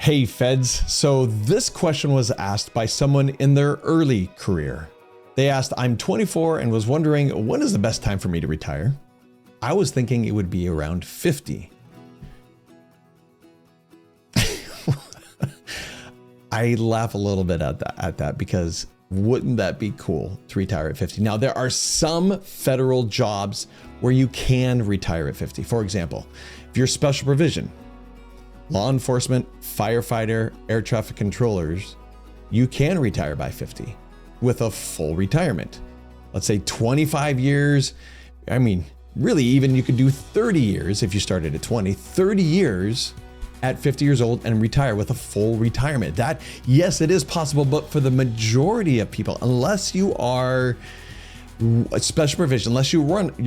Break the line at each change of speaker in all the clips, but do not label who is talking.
Hey feds, so this question was asked by someone in their early career. They asked, I'm 24 and was wondering when is the best time for me to retire? I was thinking it would be around 50. I laugh a little bit at that because wouldn't that be cool to retire at 50? Now, there are some federal jobs where you can retire at 50. For example, if you're special provision, law enforcement, firefighter, air traffic controllers, you can retire by 50 with a full retirement. Let's say 25 years. I mean, really, even you could do 30 years if you started at 20, 30 years at 50 years old and retire with a full retirement. That, yes, it is possible, but for the majority of people, unless you are a special provision, unless you're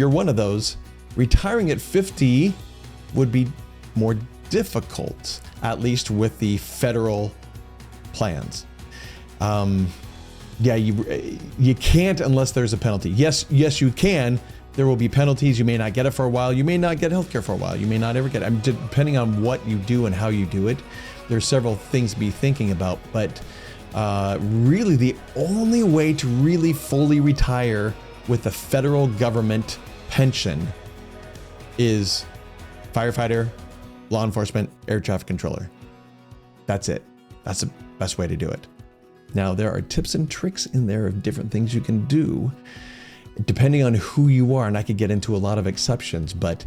one of those, retiring at 50 would be more difficult, at least with the federal plans. Yeah, you can't unless there's a penalty. Yes, you can. There will be penalties. You may not get it for a while. You may not get healthcare for a while. You may not ever get it. I mean, depending on what you do and how you do it, there's several things to be thinking about. But really, the only way to really fully retire with the federal government pension is firefighter, law enforcement, air traffic controller. That's it. That's the best way to do it. Now, there are tips and tricks in there of different things you can do depending on who you are. And I could get into a lot of exceptions, but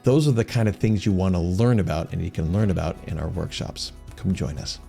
those are the kind of things you want to learn about and you can learn about in our workshops. Come join us.